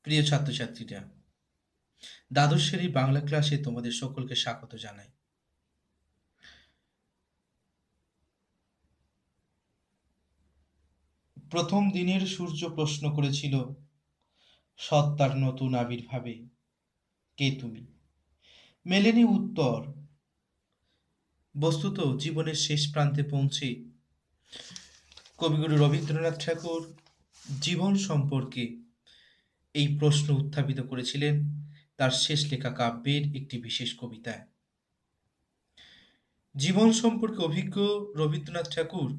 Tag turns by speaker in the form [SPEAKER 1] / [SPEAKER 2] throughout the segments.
[SPEAKER 1] প্রিয় ছাত্রছাত্রীরা, দ্বাদশ শ্রেণীর বাংলা ক্লাসে তোমাদের সকলকে স্বাগত জানাই। প্রথম দিনের সূর্য প্রশ্ন করেছিল সত্তার নতুন আবির্ভাবে, কে তুমি? মেলেনি উত্তর। বস্তুত জীবনের শেষ প্রান্তে পৌঁছে কবিগুরু রবীন্দ্রনাথ ঠাকুর জীবন সম্পর্কে এই প্রশ্ন উত্থাপিত করেছিলেন তার শেষ লেখা কাব্যের একটি বিশেষ কবিতায়। জীবন সম্পর্কে অভিজ্ঞ রবীন্দ্রনাথ ঠাকুর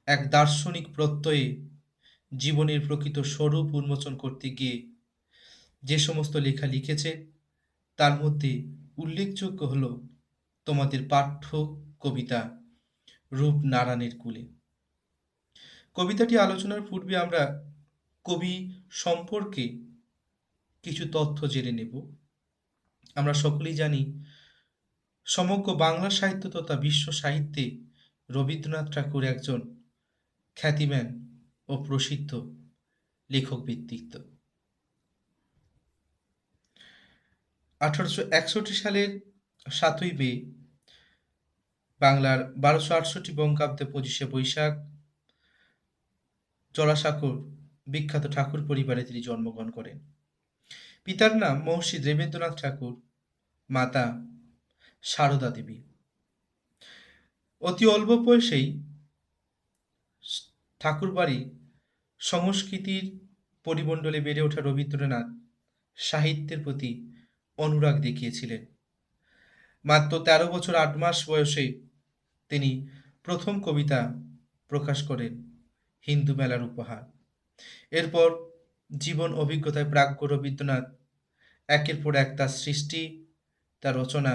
[SPEAKER 1] এক দার্শনিক প্রত্যয়ে জীবনের প্রকৃত স্বরূপ উন্মোচন করতে গিয়ে যে সমস্ত লেখা লিখেছে তার মধ্যে উল্লেখযোগ্য হল তোমাদের পাঠ্য কবিতা রূপনারায়ণের কূলে। কবিতাটি আলোচনার পূর্বে আমরা কবি সম্পর্কে কিছু তথ্য জেনে নেব। আমরা সকলেই জানি সমগ্র বাংলা সাহিত্য তথা বিশ্ব সাহিত্যে রবীন্দ্রনাথ ঠাকুর একজন খ্যাতিমান ও প্রসিদ্ধ লেখক ব্যক্তিত্ব। 1861 সালের 7ই মে বাংলার 1268 বঙ্গাব্দে 25শে বৈশাখ জোড়াসাঁকোর বিখ্যাত ঠাকুর পরিবারে তিনি জন্মগ্রহণ করেন। পিতার নাম মহর্ষি দেবেন্দ্রনাথ ঠাকুর, মাতা সারদা দেবী। অতি অল্প বয়সেই ঠাকুরবাড়ি সংস্কৃতির পরিমণ্ডলে বেড়ে ওঠা রবীন্দ্রনাথ সাহিত্যের প্রতি অনুরাগ দেখিয়েছিলেন। মাত্র 13 বছর 8 মাস বয়সে তিনি প্রথম কবিতা প্রকাশ করেন হিন্দু মেলার উপহার। এরপর জীবন অভিজ্ঞতায় প্রাজ্ঞ রবীন্দ্রনাথ একের পর এক তার সৃষ্টি, তার রচনা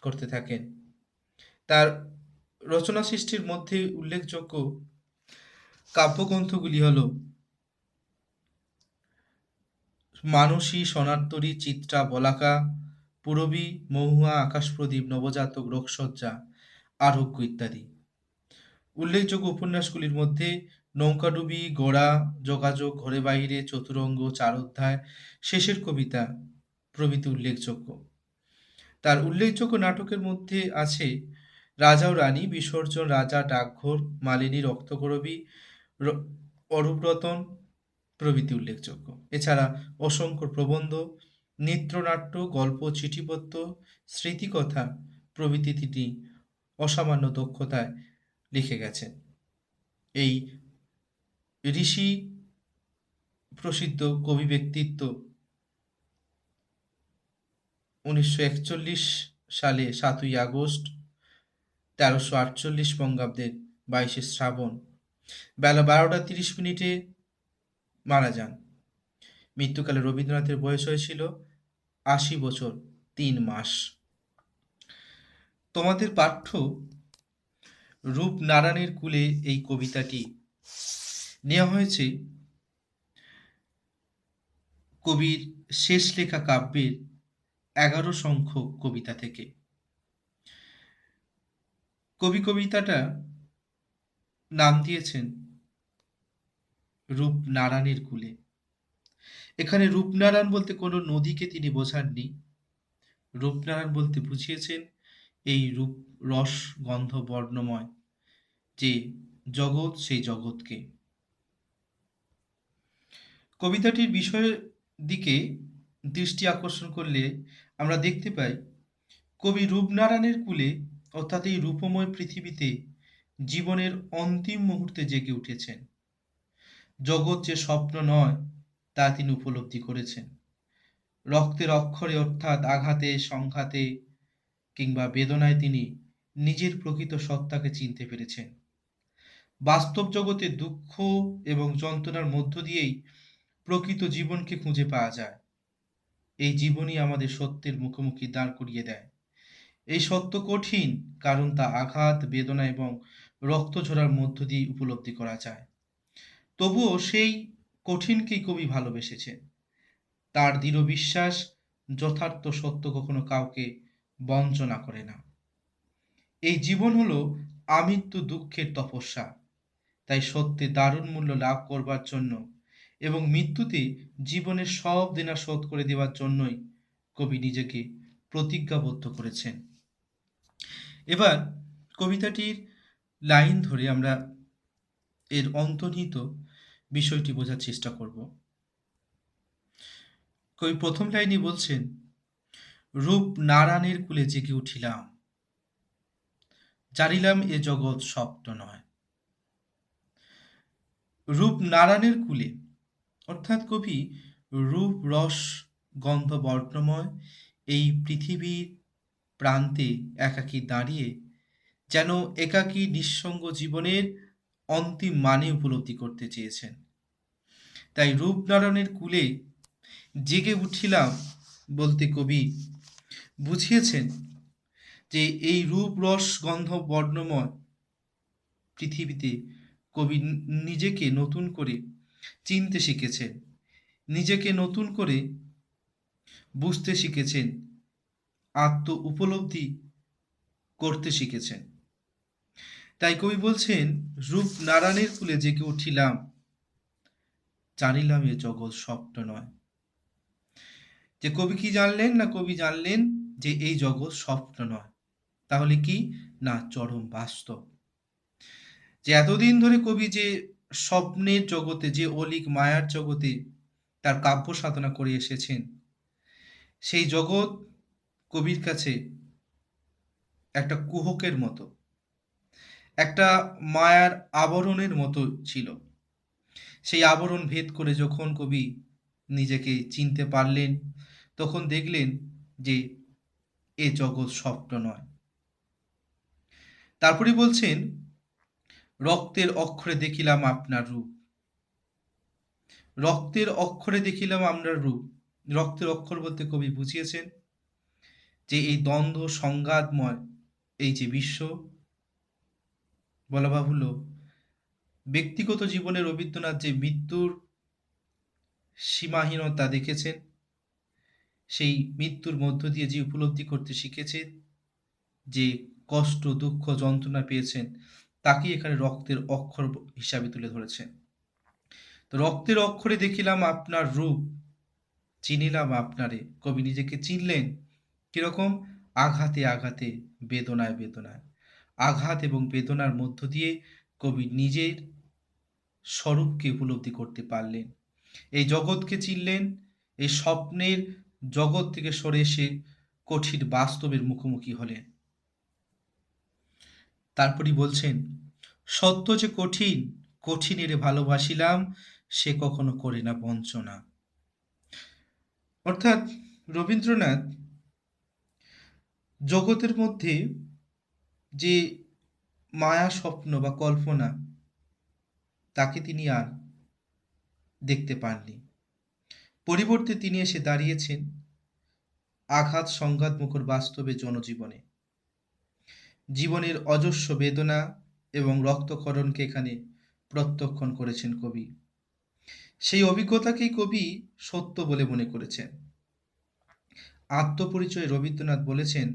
[SPEAKER 1] করতে থাকেন। তার রচনা সৃষ্টির মধ্যে উল্লেখযোগ্য কাব্যগ্রন্থগুলি হল মানসী, সোনারতরী, চিত্রা, বলাকা, পূরবী, মহুয়া, আকাশপ্রদীপ, নবজাতক, রোগসজ্জা, আরোগ্য ইত্যাদি। উল্লেখযোগ্য উপন্যাসগুলির মধ্যে নৌকাডুবি, গোড়া, যোগাযোগ, ঘরে বাইরে, চতুরঙ্গ, চার অধ্যায়, শেষের কবিতা প্রভৃতি উল্লেখযোগ্য। তার উল্লেখযোগ্য নাটকের মধ্যে আছে রাজা ও রানী, বিসর্জন, রাজা, ডাকঘর, মালিনী, রক্তকরবী, অরূপরতন প্রভৃতি উল্লেখযোগ্য। এছাড়া অসংখ্য প্রবন্ধ, নৃত্যনাট্য, গল্প, চিঠিপত্র, স্মৃতিকথা প্রভৃতি তিনি অসামান্য দক্ষতায় লিখে গেছেন। এই ঋষি প্রসিদ্ধ কবি ব্যক্তিত্ব 1941 সালে 7ই আগস্ট 1348 বঙ্গাব্দের 22শে শ্রাবণ বেলা 12টা 30 মিনিটে মারা যান। মৃত্যুকালে রবীন্দ্রনাথের বয়স হয়েছিল 80 বছর 3 মাস। তোমাদের পাঠ্য রূপনারায়ণের কূলে এই কবিতাটি নেওয়া হয়েছে কবির শেষ লেখা কাব্যের 11 সংখ্যক কবিতা থেকে। কবি কবিতাটা নাম দিয়েছেন রূপনারায়ণের কূলে। এখানে রূপনারায়ণ বলতে কোনো নদীকে তিনি বোঝাননি। রূপনারায়ণ বলতে বুঝিয়েছেন এই রূপ, রস, গন্ধ, বর্ণময় যে জগৎ, সেই জগৎকে। কবিতাটির বিষয়ের দিকে দৃষ্টি আকর্ষণ করলে আমরা দেখতে পাই কবি রূপনারায়ণের কূলে অর্থাৎ এই রূপময় পৃথিবীতে জীবনের অন্তিম মুহূর্তে জেগে উঠেছেন। জগৎ যে স্বপ্ন নয় তা তিনি উপলব্ধি করেছেন। রক্তের অক্ষরে অর্থাৎ আঘাতে, সংঘাতে কিংবা বেদনায় তিনি নিজের প্রকৃত সত্তাকে চিনতে পেরেছেন। বাস্তব জগতে দুঃখ এবং যন্ত্রণার মধ্য দিয়েই প্রকৃত জীবনকে খুঁজে পাওয়া যায়। এই জীবনই আমাদের সত্যের মুখোমুখি দাঁড় করিয়ে দেয়। এই সত্য কঠিন, কারণ তা আঘাত, বেদনা এবং রক্ত ঝরার মধ্য দিয়ে উপলব্ধি করা যায়। তবুও সেই কঠিনকেই কবি ভালোবেসেছেন। তার দৃঢ় বিশ্বাস, যথার্থ সত্য কখনো কাউকে বঞ্চনা করে না। এই জীবন হলো আমৃত্যু দুঃখের তপস্যা। তাই সত্যে দারুণ মূল্য লাভ করবার জন্য এবং মৃত্যুতে জীবনের সব দেনা শোধ করে দেওয়ার জন্যই কবি নিজেকে প্রতিজ্ঞাবদ্ধ করেছেন। এবার কবিতাটির লাইন ধরে আমরা এর অন্তর্নিহিত বিষয়টি বোঝার চেষ্টা করব। কবি প্রথম লাইনে বলছেন, রূপ নারায়ণের কূলে জেগে উঠিলাম, জানিলাম এ জগৎ স্বপ্ন নয়। রূপ নারায়ণের কূলে অর্থাৎ কবি রূপ রস গন্ধ বর্ণময় এই পৃথিবীর প্রান্তে একাকী দাঁড়িয়ে যেন একাকী নিঃসঙ্গ জীবনের অন্তিম মানে উপলব্ধি করতে চেয়েছেন। তাই রূপনারায়ণের কূলে জেগে উঠিলাম বলতে কবি বুঝিয়েছেন যে এই রূপ রস গন্ধ বর্ণময় পৃথিবীতে কবি নিজেকে নতুন করে চিনতে শিখেছেন, নিজেকে নতুন করে বুঝতে শিখেছেন, আত্ম উপলব্ধি করতে শিখেছেন। তাই কবি বলছেন, রূপ নারায়ণের কূলে জেগে উঠিলাম, জানিলাম এ জগৎ স্বপ্ন নয়। যে কবি কি জানলেন? না কবি জানলেন যে এই জগৎ স্বপ্ন নয়। তাহলে কি? না চরম বাস্তব। যে এতদিন ধরে কবি যে স্বপ্নের জগতে, যে অলীক মায়ার জগতে তার কাব্য সাধনা করে এসেছেন, সেই জগৎ কবির কাছে একটা কুহকের মতো, একটা মায়ার আবরণের মতো ছিল। সেই আবরণ ভেদ করে যখন কবি নিজেকে চিনতে পারলেন, তখন দেখলেন যে এ জগৎ স্বপ্ন নয়। তারপরে বলছেন, রক্তের অক্ষরে দেখিলাম আপনার রূপ। রক্তের অক্ষরে দেখিলাম আপনার রূপ। রক্তের অক্ষর বলতে কবি বুঝিয়েছেন যে এই দ্বন্দ্ব সংঘাতময় এই যে বিশ্ব, বলা বাহুল্য ব্যক্তিগত জীবনে রবীন্দ্রনাথ যে মৃত্যুর সীমাহীনতা দেখেছেন, সেই মৃত্যুর মধ্য দিয়ে যে উপলব্ধি করতে শিখেছেন, যে কষ্ট দুঃখ যন্ত্রণা পেয়েছেন, তাকে এখানে রক্তের অক্ষর হিসাবে তুলে ধরেছেন। তো রক্তের অক্ষরে দেখিলাম আপনার রূপ, চিনিলাম আপনারে। কবি নিজেকে চিনলেন কিরকম? আঘাতে আঘাতে, বেদনায় বেদনায়। আঘাত এবং বেদনার মধ্য দিয়ে কবি নিজের স্বরূপকে উপলব্ধি করতে পারলেন, এই জগৎকে চিনলেন, এই স্বপ্নের জগৎ থেকে সরে এসে কঠিন বাস্তবের মুখোমুখি হলেন। তারপরই বলছেন, সত্য যে কঠিন, কঠিনেরে ভালোবাসিলাম, সে কখনো করে না বঞ্চনা। অর্থাৎ রবীন্দ্রনাথ জগতের মধ্যে যে মায়া স্বপ্ন বা কল্পনা, তাকে তিনি আর দেখতে পাননি। পরিবর্তে তিনি এসে দাঁড়িয়েছেন আঘাত সংঘাত মুখর বাস্তবে জনজীবনে। জীবনের অজস্র বেদনা এবং রক্তক্ষরণকে এখানে প্রত্যক্ষণ করেছেন কবি। সেই অভিজ্ঞতাকেই কবি সত্য বলে মনে করেছেন। আত্মপরিচয়ে রবীন্দ্রনাথ বলেছেন,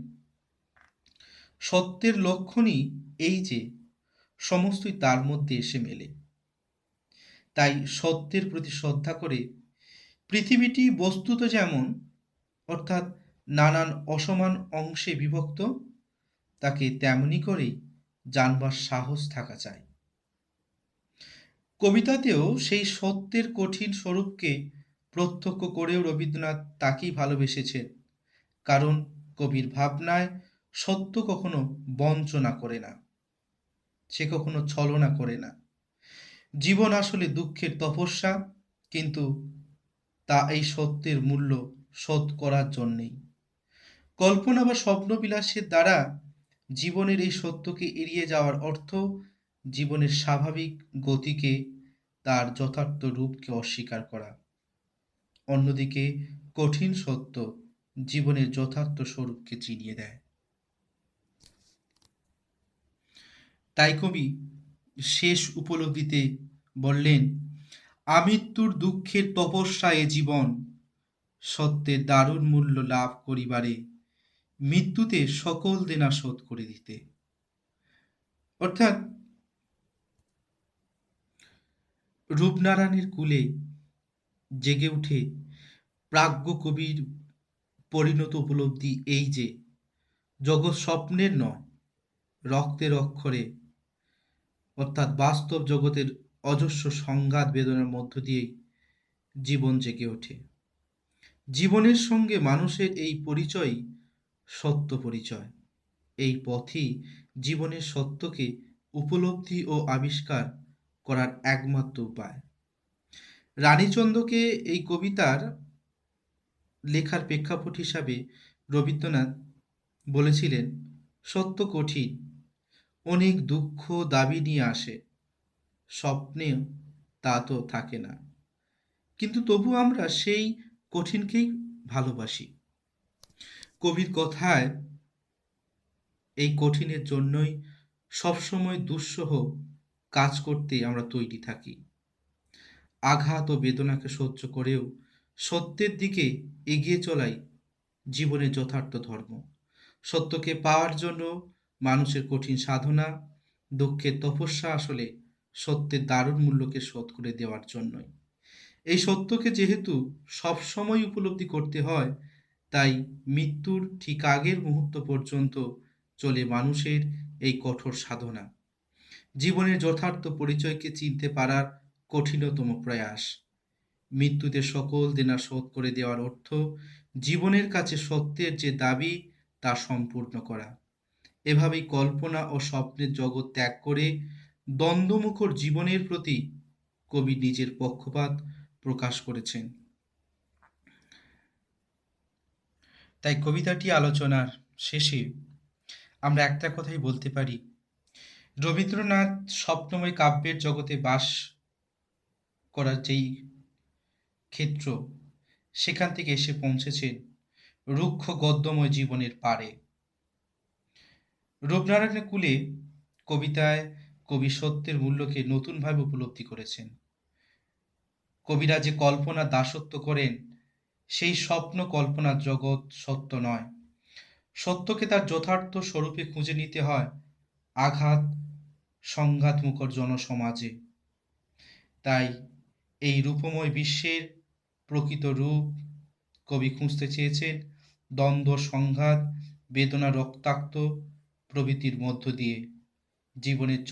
[SPEAKER 1] সত্যের লক্ষণই এই যে সমস্তই তার মধ্যে এসে মেলে। তাই সত্যের প্রতি শ্রদ্ধা করে পৃথিবীটি বস্তুত যেমন, অর্থাৎ নানান অসমান অংশে বিভক্ত, তাকে তেমনি করেই জানবার সাহস থাকা চাই। কবিতাতেও সেই সত্যের কঠিন স্বরূপকে প্রত্যক্ষ করেও রবীন্দ্রনাথ তাকেই ভালোবেসেছেন, কারণ কবির ভাবনায় সত্য কখনো বঞ্চনা করে না, সে কখনো ছলনা করে না। জীবন আসলে দুঃখের তপস্যা, কিন্তু তা এই সত্যের মূল্য শোধ করার জন্যেই। কল্পনা বা স্বপ্নবিলাসের দ্বারা জীবনের এই সত্যকে এড়িয়ে যাওয়ার অর্থ জীবনের স্বাভাবিক গতিকে, তার যথার্থ রূপকে অস্বীকার করা। অন্যদিকে কঠিন সত্য জীবনের যথার্থ স্বরূপকে চিনিয়ে দেয়। তাই কবি শেষ উপলব্ধিতে বললেন, আমৃত্যুর দুঃখের তপস্যা এ জীবন, সত্যের দারুণ মূল্য লাভ করিবারে, মৃত্যুতে সকল দেনা শোধ করে দিতে। অর্থাৎ রূপনারায়ণের কূলে জেগে উঠে প্রাজ্ঞ কবির পরিণত উপলব্ধি এই যে জগৎ স্বপ্নের নয়, রক্তের অক্ষরে অর্থাৎ বাস্তব জগতের অজস্র সংঘাত বেদনার মধ্য দিয়েই জীবন জেগে ওঠে। জীবনের সঙ্গে মানুষের এই পরিচয়ই সত্য পরিচয়। এই পথই জীবনের সত্যকে উপলব্ধি ও আবিষ্কার করার একমাত্র উপায়। রানীচন্দ্রকে এই কবিতার লেখার প্রেক্ষাপট হিসাবে রবীন্দ্রনাথ বলেছিলেন, সত্য কঠিন, অনেক দুঃখ দাবি নিয়ে আসে, স্বপ্নেও তা তো থাকে না, কিন্তু তবু আমরা সেই কঠিনকেই ভালোবাসি। কবির কথায় এই কঠিনের জন্যই সবসময় দুঃসহ কাজ করতে আমরা তৈরি থাকি। আঘাত ও বেদনাকে সহ্য করেও সত্যের দিকে এগিয়ে চলাই জীবনের যথার্থ ধর্ম। সত্যকে পাওয়ার জন্য মানুষের কঠিন সাধনা, দুঃখের তপস্যা আসলে সত্যের দারুণ মূল্যকে শোধ করে দেওয়ার জন্যই। এই সত্যকে যেহেতু সবসময় উপলব্ধি করতে হয়, তাই মৃত্যুর ঠিক আগের মুহূর্ত পর্যন্ত চলে মানুষের এই কঠোর সাধনা। জীবনের যথার্থ পরিচয়কে চিনতে পারার কঠিনতম প্রয়াস। মৃত্যুতে সকল দেনা শোধ করে দেওয়ার অর্থ জীবনের কাছে সত্যের যে দাবি তা সম্পূর্ণ করা। এভাবেই কল্পনা ও স্বপ্নের জগৎ ত্যাগ করে দ্বন্দ্বমুখর জীবনের প্রতি কবি নিজের পক্ষপাত প্রকাশ করেছেন। তাই কবিতাটি আলোচনার শেষে আমরা একটা কথাই বলতে পারি, রবীন্দ্রনাথ স্বপ্নময় কাব্যের জগতে বাস করার যেই ক্ষেত্র, সেখান থেকে এসে পৌঁছেছেন রুক্ষ গদ্যময় জীবনের পারে। রূপনারায়ণের কূলে কবিতায় কবি সত্যের মূল্যকে নতুনভাবে উপলব্ধি করেছেন। কবিরা যে কল্পনা দাসত্ব করেন, সেই স্বপ্ন কল্পনার জগৎ সত্য নয়। সত্যকে তার যথার্থ স্বরূপে খুঁজে নিতে হয় আঘাত সংঘাতমুখর জনসমাজে। তাই এই রূপময় বিশ্বের প্রকৃত রূপ কবি খুঁজতে চেয়েছেন দ্বন্দ্ব, সংঘাত, বেদনা, রক্তাক্ত প্রভৃতির মধ্য দিয়ে। জীবনের